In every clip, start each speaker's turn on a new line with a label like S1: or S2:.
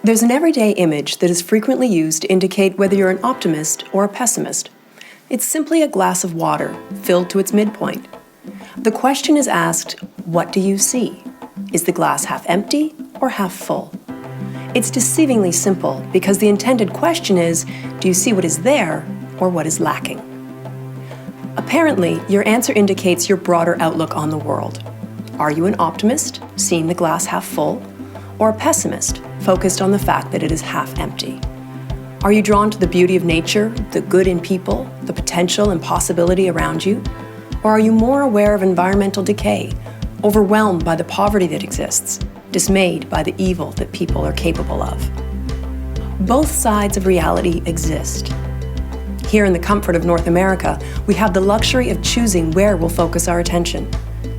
S1: There's an everyday image that is frequently used to indicate whether you're an optimist or a pessimist. It's simply a glass of water filled to its midpoint. The question is asked, what do you see? Is the glass half empty or half full? It's deceivingly simple because the intended question is, do you see what is there or what is lacking? Apparently, your answer indicates your broader outlook on the world. Are you an optimist, seeing the glass half full, or a pessimist, focused on the fact that it is half empty? Are you drawn to the beauty of nature, the good in people, the potential and possibility around you? Or are you more aware of environmental decay, overwhelmed by the poverty that exists, dismayed by the evil that people are capable of? Both sides of reality exist. Here in the comfort of North America, we have the luxury of choosing where we'll focus our attention,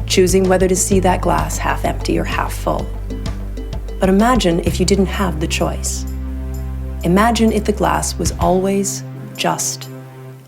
S1: choosing whether to see that glass half empty or half full. But imagine if you didn't have the choice. Imagine if the glass was always just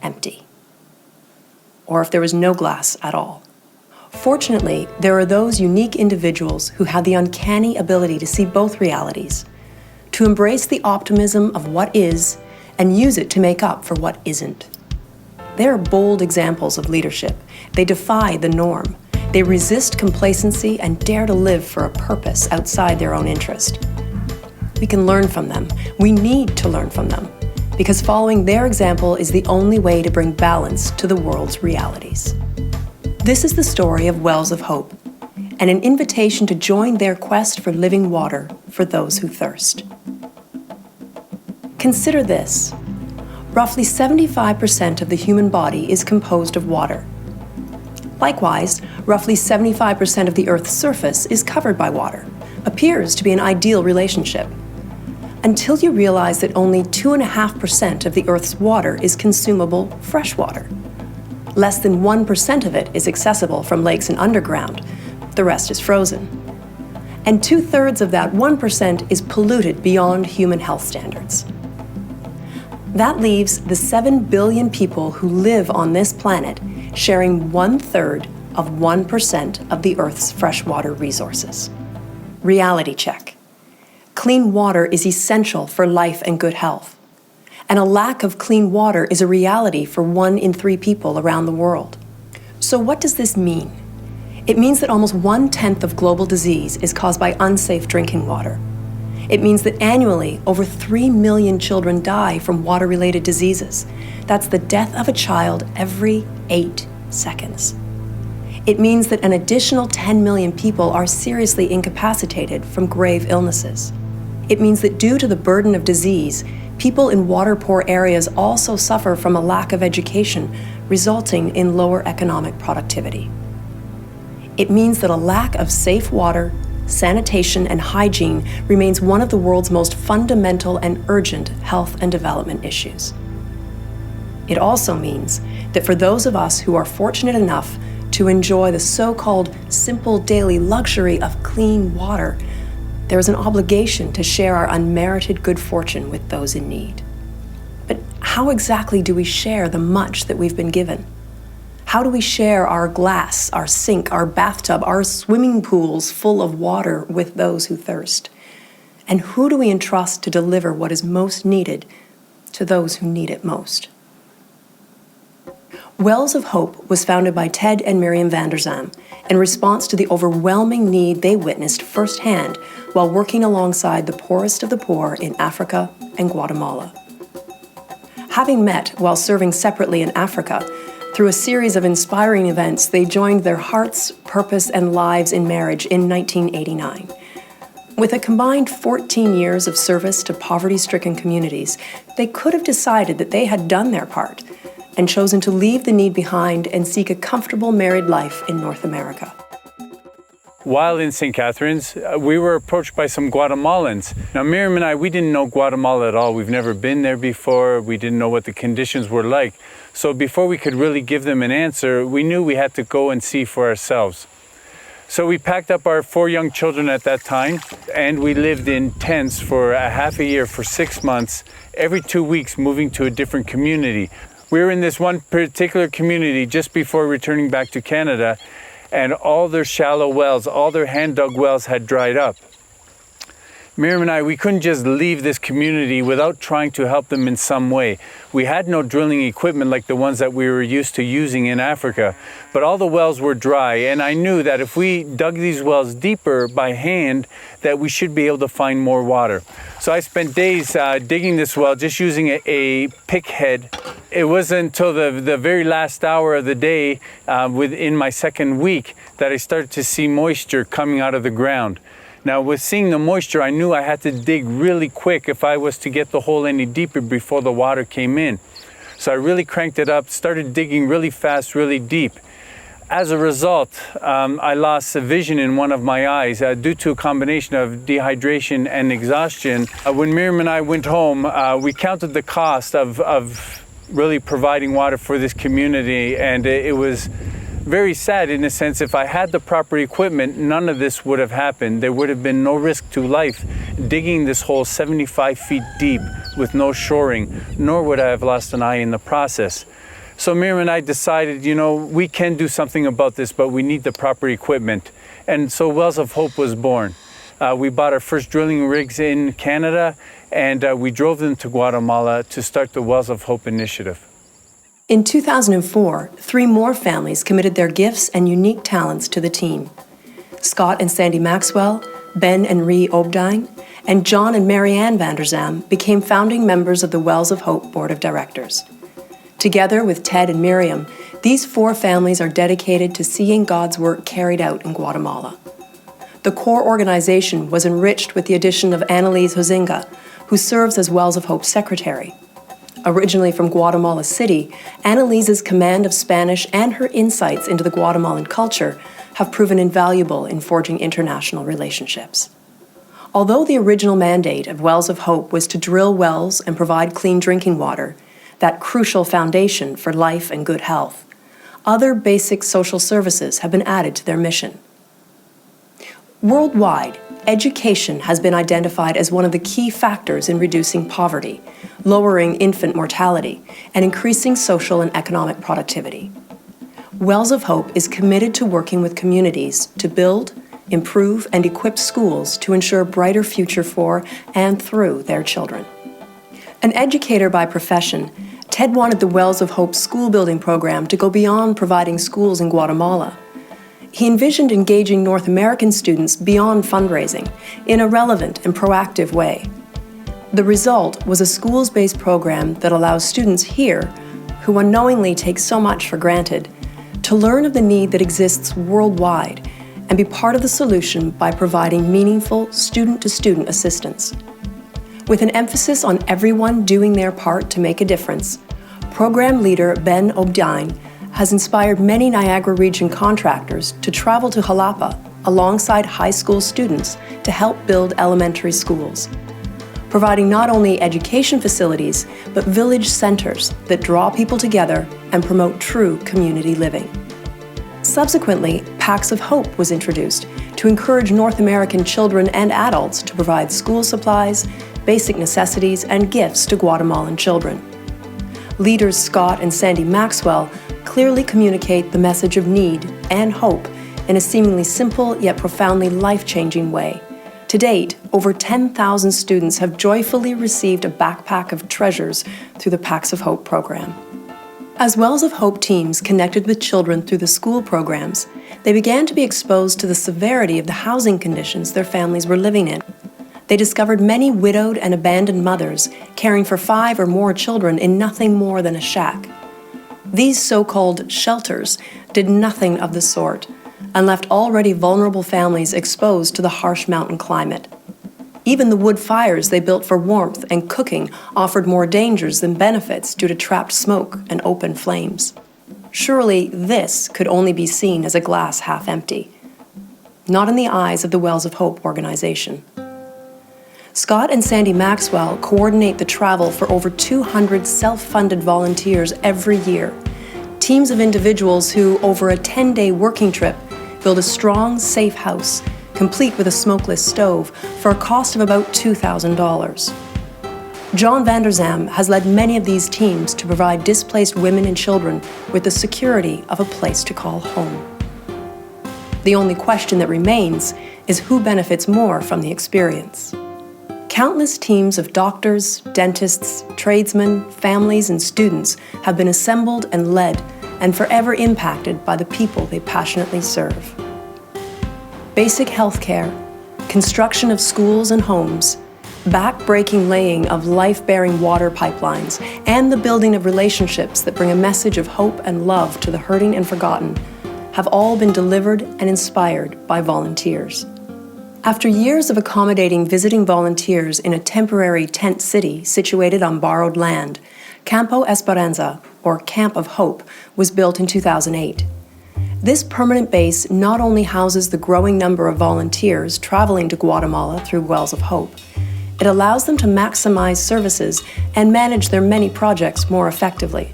S1: empty. Or if there was no glass at all. Fortunately, there are those unique individuals who have the uncanny ability to see both realities, to embrace the optimism of what is and use it to make up for what isn't. They are bold examples of leadership. They defy the norm. They resist complacency and dare to live for a purpose outside their own interest. We can learn from them. We need to learn from them, because following their example is the only way to bring balance to the world's realities. This is the story of Wells of Hope, and an invitation to join their quest for living water for those who thirst. Consider this. Roughly 75% of the human body is composed of water. Likewise, roughly 75% of the Earth's surface is covered by water. Appears to be an ideal relationship. Until you realize that only 2.5% of the Earth's water is consumable fresh water. Less than 1% of it is accessible from lakes and underground. The rest is frozen. And 2/3 of that 1% is polluted beyond human health standards. That leaves the 7 billion people who live on this planet sharing 1/3 of 1% of the Earth's freshwater resources. Reality check. Clean water is essential for life and good health. And a lack of clean water is a reality for 1 in 3 people around the world. So what does this mean? It means that almost 1/10 of global disease is caused by unsafe drinking water. It means that annually, over 3 million children die from water-related diseases. That's the death of a child every 8 seconds. It means that an additional 10 million people are seriously incapacitated from grave illnesses. It means that due to the burden of disease, people in water-poor areas also suffer from a lack of education, resulting in lower economic productivity. It means that a lack of safe water, sanitation, and hygiene remains one of the world's most fundamental and urgent health and development issues. It also means that for those of us who are fortunate enough to enjoy the so-called simple daily luxury of clean water, there is an obligation to share our unmerited good fortune with those in need. But how exactly do we share the much that we've been given? How do we share our glass, our sink, our bathtub, our swimming pools full of water with those who thirst? And who do we entrust to deliver what is most needed to those who need it most? Wells of Hope was founded by Ted and Miriam van der Zam in response to the overwhelming need they witnessed firsthand while working alongside the poorest of the poor in Africa and Guatemala. Having met while serving separately in Africa, through a series of inspiring events, they joined their hearts, purpose, and lives in marriage in 1989. With a combined 14 years of service to poverty-stricken communities, they could have decided that they had done their part and chosen to leave the need behind and seek a comfortable married life in North America.
S2: While in St. Catharines, we were approached by some Guatemalans. Now, Miriam and I, we didn't know Guatemala at all. We've never been there before. We didn't know what the conditions were like. So before we could really give them an answer, we knew we had to go and see for ourselves. So we packed up our 4 young children at that time, and we lived in tents for a half a year, for 6 months, every 2 weeks moving to a different community. We were in this one particular community just before returning back to Canada, and all their shallow wells, all their hand-dug wells had dried up. Miriam and I, we couldn't just leave this community without trying to help them in some way. We had no drilling equipment like the ones that we were used to using in Africa, but all the wells were dry, and I knew that if we dug these wells deeper by hand, that we should be able to find more water. So I spent days digging this well, just using a pick head. It wasn't until the very last hour of the day, within my second week, that I started to see moisture coming out of the ground. Now, with seeing the moisture, I knew I had to dig really quick if I was to get the hole any deeper before the water came in. So I really cranked it up, started digging really fast, really deep. As a result, I lost vision in one of my eyes due to a combination of dehydration and exhaustion. When Miriam and I went home, we counted the cost of really providing water for this community, and it was very sad in a sense. If I had the proper equipment, none of this would have happened. There would have been no risk to life digging this hole 75 feet deep with no shoring, nor would I have lost an eye in the process. So Miriam and I decided, we can do something about this, but we need the proper equipment. And so Wells of Hope was born. We bought our first drilling rigs in Canada, and we drove them to Guatemala to start the Wells of Hope initiative.
S1: In 2004, 3 more families committed their gifts and unique talents to the team. Scott and Sandy Maxwell, Ben and Ree Obdine, and John and Marianne van der Zam became founding members of the Wells of Hope Board of Directors. Together with Ted and Miriam, these 4 families are dedicated to seeing God's work carried out in Guatemala. The core organization was enriched with the addition of Annalise Hozinga, who serves as Wells of Hope Secretary. Originally from Guatemala City, Annalise's command of Spanish and her insights into the Guatemalan culture have proven invaluable in forging international relationships. Although the original mandate of Wells of Hope was to drill wells and provide clean drinking water, that crucial foundation for life and good health, other basic social services have been added to their mission. Worldwide, education has been identified as one of the key factors in reducing poverty, lowering infant mortality, and increasing social and economic productivity. Wells of Hope is committed to working with communities to build, improve, and equip schools to ensure a brighter future for and through their children. An educator by profession, Ted wanted the Wells of Hope school building program to go beyond providing schools in Guatemala. He envisioned engaging North American students beyond fundraising in a relevant and proactive way. The result was a schools-based program that allows students here, who unknowingly take so much for granted, to learn of the need that exists worldwide and be part of the solution by providing meaningful student-to-student assistance. With an emphasis on everyone doing their part to make a difference, program leader Ben Obdine has inspired many Niagara region contractors to travel to Jalapa alongside high school students to help build elementary schools, providing not only education facilities, but village centers that draw people together and promote true community living. Subsequently, Packs of Hope was introduced to encourage North American children and adults to provide school supplies, basic necessities, and gifts to Guatemalan children. Leaders Scott and Sandy Maxwell clearly communicate the message of need and hope in a seemingly simple yet profoundly life-changing way. To date, over 10,000 students have joyfully received a backpack of treasures through the Packs of Hope program. As Wells of Hope teams connected with children through the school programs, they began to be exposed to the severity of the housing conditions their families were living in. They discovered many widowed and abandoned mothers caring for 5 or more children in nothing more than a shack. These so-called shelters did nothing of the sort and left already vulnerable families exposed to the harsh mountain climate. Even the wood fires they built for warmth and cooking offered more dangers than benefits due to trapped smoke and open flames. Surely this could only be seen as a glass half empty. Not in the eyes of the Wells of Hope organization. Scott and Sandy Maxwell coordinate the travel for over 200 self-funded volunteers every year, teams of individuals who, over a 10-day working trip, build a strong, safe house, complete with a smokeless stove, for a cost of about $2,000. John van der Zam has led many of these teams to provide displaced women and children with the security of a place to call home. The only question that remains is who benefits more from the experience. Countless teams of doctors, dentists, tradesmen, families, and students have been assembled and led and forever impacted by the people they passionately serve. Basic health care, construction of schools and homes, back-breaking laying of life-bearing water pipelines, and the building of relationships that bring a message of hope and love to the hurting and forgotten have all been delivered and inspired by volunteers. After years of accommodating visiting volunteers in a temporary tent city situated on borrowed land, Campo Esperanza, or Camp of Hope, was built in 2008. This permanent base not only houses the growing number of volunteers traveling to Guatemala through Wells of Hope, it allows them to maximize services and manage their many projects more effectively.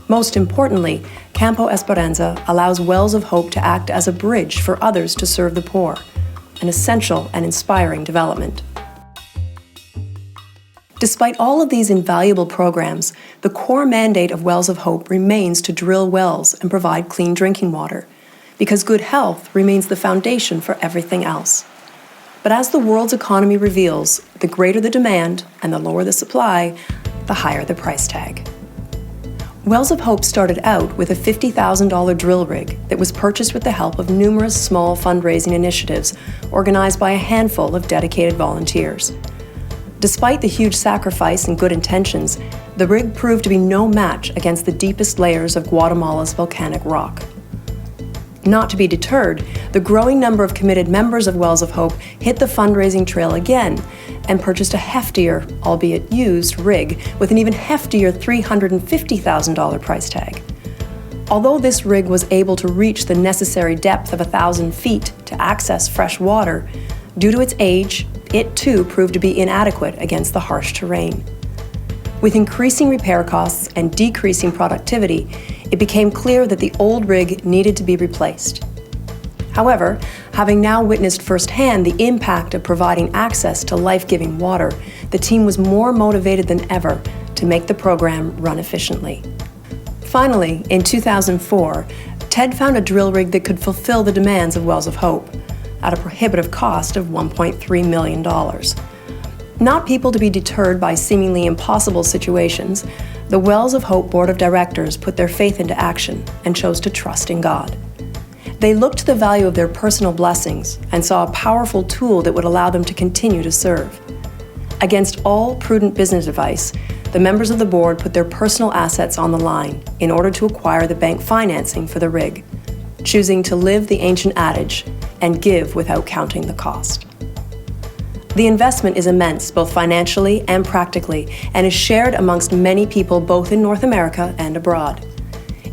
S1: Most importantly, Campo Esperanza allows Wells of Hope to act as a bridge for others to serve the poor, an essential and inspiring development. Despite all of these invaluable programs, the core mandate of Wells of Hope remains to drill wells and provide clean drinking water, because good health remains the foundation for everything else. But as the world's economy reveals, the greater the demand and the lower the supply, the higher the price tag. Wells of Hope started out with a $50,000 drill rig that was purchased with the help of numerous small fundraising initiatives organized by a handful of dedicated volunteers. Despite the huge sacrifice and good intentions, the rig proved to be no match against the deepest layers of Guatemala's volcanic rock. Not to be deterred, the growing number of committed members of Wells of Hope hit the fundraising trail again and purchased a heftier, albeit used, rig with an even heftier $350,000 price tag. Although this rig was able to reach the necessary depth of 1,000 feet to access fresh water, due to its age, it too proved to be inadequate against the harsh terrain. With increasing repair costs and decreasing productivity, it became clear that the old rig needed to be replaced. However, having now witnessed firsthand the impact of providing access to life-giving water, the team was more motivated than ever to make the program run efficiently. Finally, in 2004, Ted found a drill rig that could fulfill the demands of Wells of Hope at a prohibitive cost of $1.3 million. Not people to be deterred by seemingly impossible situations, the Wells of Hope Board of Directors put their faith into action and chose to trust in God. They looked to the value of their personal blessings and saw a powerful tool that would allow them to continue to serve. Against all prudent business advice, the members of the board put their personal assets on the line in order to acquire the bank financing for the rig, choosing to live the ancient adage and give without counting the cost. The investment is immense, both financially and practically, and is shared amongst many people both in North America and abroad.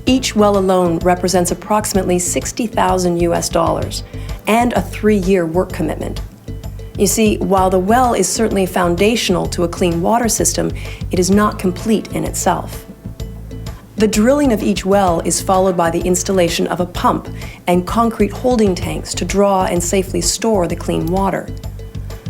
S1: Each well alone represents approximately $60,000 US and a 3-year work commitment. You see, while the well is certainly foundational to a clean water system, it is not complete in itself. The drilling of each well is followed by the installation of a pump and concrete holding tanks to draw and safely store the clean water.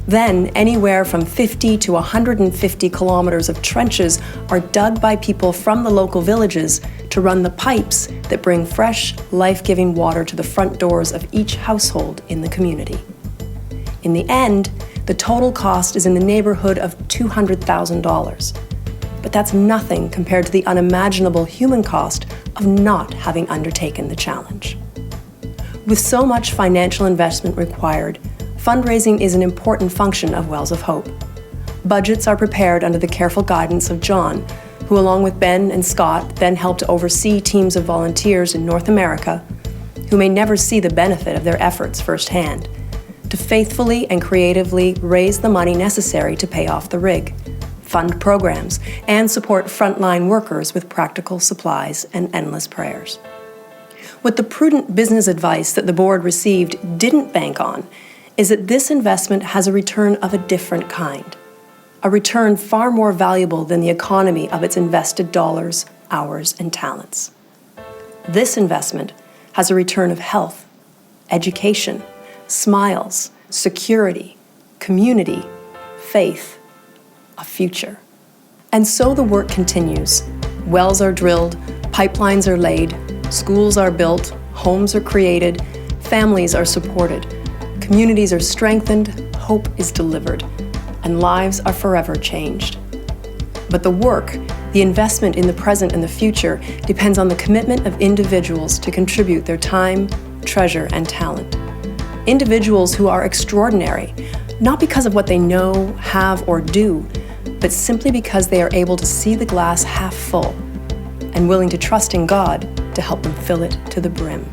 S1: Then, anywhere from 50 to 150 kilometers of trenches are dug by people from the local villages to run the pipes that bring fresh, life-giving water to the front doors of each household in the community. In the end, the total cost is in the neighborhood of $200,000. But that's nothing compared to the unimaginable human cost of not having undertaken the challenge. With so much financial investment required, fundraising is an important function of Wells of Hope. Budgets are prepared under the careful guidance of John, who along with Ben and Scott then help to oversee teams of volunteers in North America, who may never see the benefit of their efforts firsthand, to faithfully and creatively raise the money necessary to pay off the rig, fund programs, and support frontline workers with practical supplies and endless prayers. What the prudent business advice that the board received didn't bank on is that this investment has a return of a different kind, a return far more valuable than the economy of its invested dollars, hours, and talents. This investment has a return of health, education, smiles, security, community, faith, a future. And so the work continues. Wells are drilled, pipelines are laid, schools are built, homes are created, families are supported, communities are strengthened, hope is delivered, and lives are forever changed. But the work, the investment in the present and the future, depends on the commitment of individuals to contribute their time, treasure, and talent. Individuals who are extraordinary, not because of what they know, have, or do, but simply because they are able to see the glass half full and willing to trust in God to help them fill it to the brim.